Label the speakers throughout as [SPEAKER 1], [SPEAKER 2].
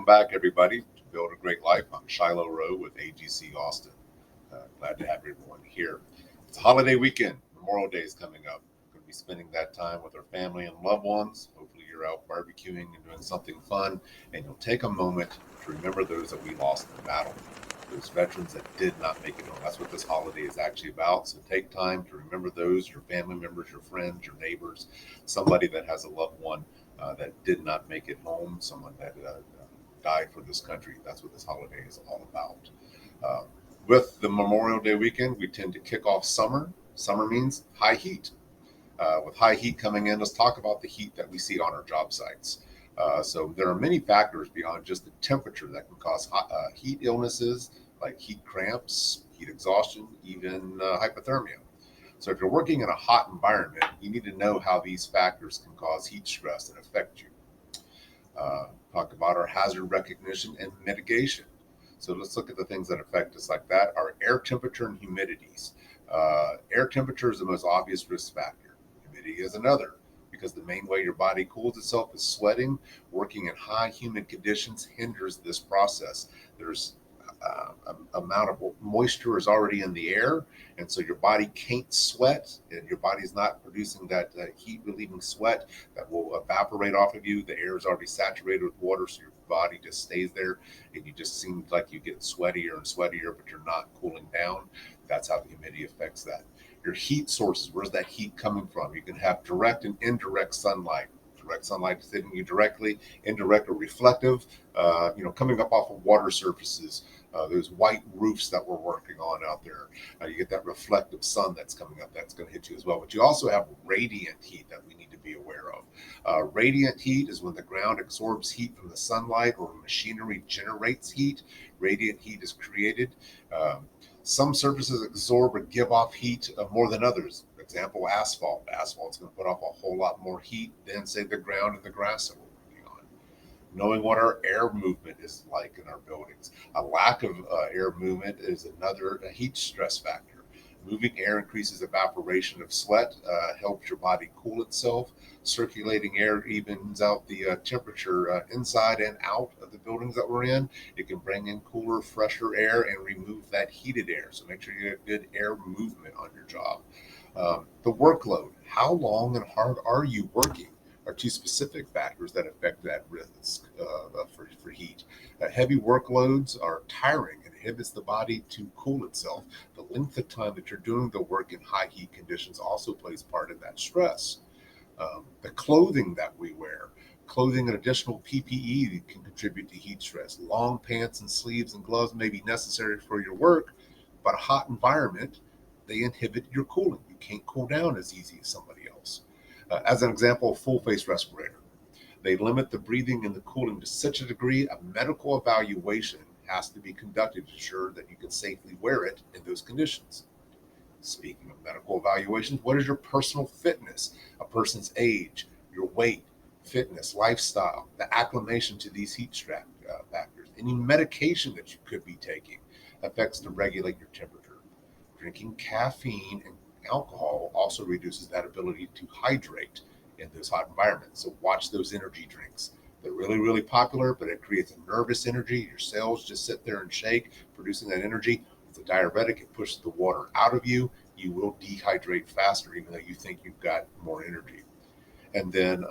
[SPEAKER 1] Welcome back, everybody, to Build a Great Life. I'm Shiloh Rowe with AGC Austin. Glad to have everyone here. It's a holiday weekend. Memorial Day is coming up. We're going to be spending that time with our family and loved ones. Hopefully, you're out barbecuing and doing something fun, and you'll take a moment to remember those that we lost in battle, those veterans that did not make it home. That's what this holiday is actually about. So take time to remember those, your family members, your friends, your neighbors, somebody that has a loved one that did not make it home, someone that died for this country. That's what this holiday is all about. Uh, with the Memorial Day weekend, we tend to kick off summer. Summer means high heat. With high heat coming in, let's talk about the heat that we see on our job sites. So there are many factors beyond just the temperature that can cause heat illnesses like heat cramps, heat exhaustion, even hypothermia. So if you're working in a hot environment, you need to know how these factors can cause heat stress and affect you. Talk about our hazard recognition and mitigation. So let's look at the things that affect us like that. Our air temperature and humidities. Air temperature is the most obvious risk factor. Humidity is another, because the main way your body cools itself is sweating. Working in high humid conditions hinders this process. There's amount of moisture is already in the air, and so your body can't sweat, and your body is not producing that heat relieving sweat that will evaporate off of you. The air is already saturated with water, so your body just stays there, and you just seem like you get sweatier and sweatier, but you're not cooling down. That's how the humidity affects that. Your heat sources, where's that heat coming from? You can have direct and indirect sunlight. Direct sunlight is hitting you directly, indirect or reflective, coming up off of water surfaces, those white roofs that we're working on out there. You get that reflective sun that's coming up, that's going to hit you as well. But you also have radiant heat that we need to be aware of. Radiant heat is when the ground absorbs heat from the sunlight or machinery generates heat. Radiant heat is created. Some surfaces absorb or give off heat more than others. For example, asphalt. Asphalt's going to put off a whole lot more heat than, say, the ground and the grass that we're working on. Knowing what our air movement is like in our buildings. A lack of air movement is another heat stress factor. Moving air increases evaporation of sweat, helps your body cool itself. Circulating air evens out the temperature inside and out of the buildings that we're in. It can bring in cooler, fresher air and remove that heated air. So make sure you have good air movement on your job. The workload. How long and hard are you working? Are two specific factors that affect that risk for heat. Heavy workloads are tiring and inhibits the body to cool itself. The length of time that you're doing the work in high heat conditions also plays part in that stress. The clothing that we wear. Clothing and additional PPE can contribute to heat stress. Long pants and sleeves and gloves may be necessary for your work, but a hot environment, they inhibit your cooling. You can't cool down as easy as somebody else. As an example, full face respirator. They limit the breathing and the cooling to such a degree a medical evaluation has to be conducted to ensure that you can safely wear it in those conditions. Speaking of medical evaluations, what is your personal fitness? A person's age, your weight, fitness, lifestyle, the acclimation to these heat strap factors. Any medication that you could be taking affects to regulate your temperature. Drinking caffeine and alcohol also reduces that ability to hydrate in those hot environments. So watch those energy drinks. They're really, really popular, but it creates a nervous energy. Your cells just sit there and shake, producing that energy. It's a diuretic. It pushes the water out of you. You will dehydrate faster, even though you think you've got more energy. And then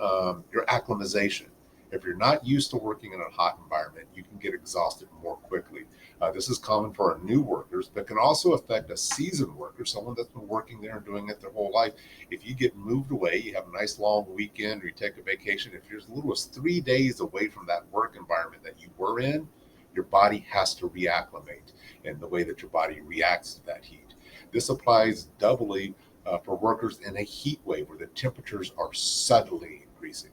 [SPEAKER 1] your acclimatization. If you're not used to working in a hot environment, you can get exhausted more quickly. This is common for our new workers, but can also affect a seasoned worker, someone that's been working there and doing it their whole life. If you get moved away, you have a nice long weekend, or you take a vacation, if you're as little as 3 days away from that work environment that you were in, your body has to reacclimate in the way that your body reacts to that heat. This applies doubly for workers in a heat wave where the temperatures are suddenly increasing.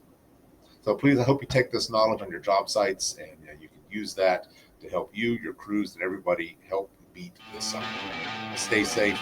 [SPEAKER 1] So please, I hope you take this knowledge on your job sites, and you can use that to help you, your crews, and everybody help beat this summer. Stay safe.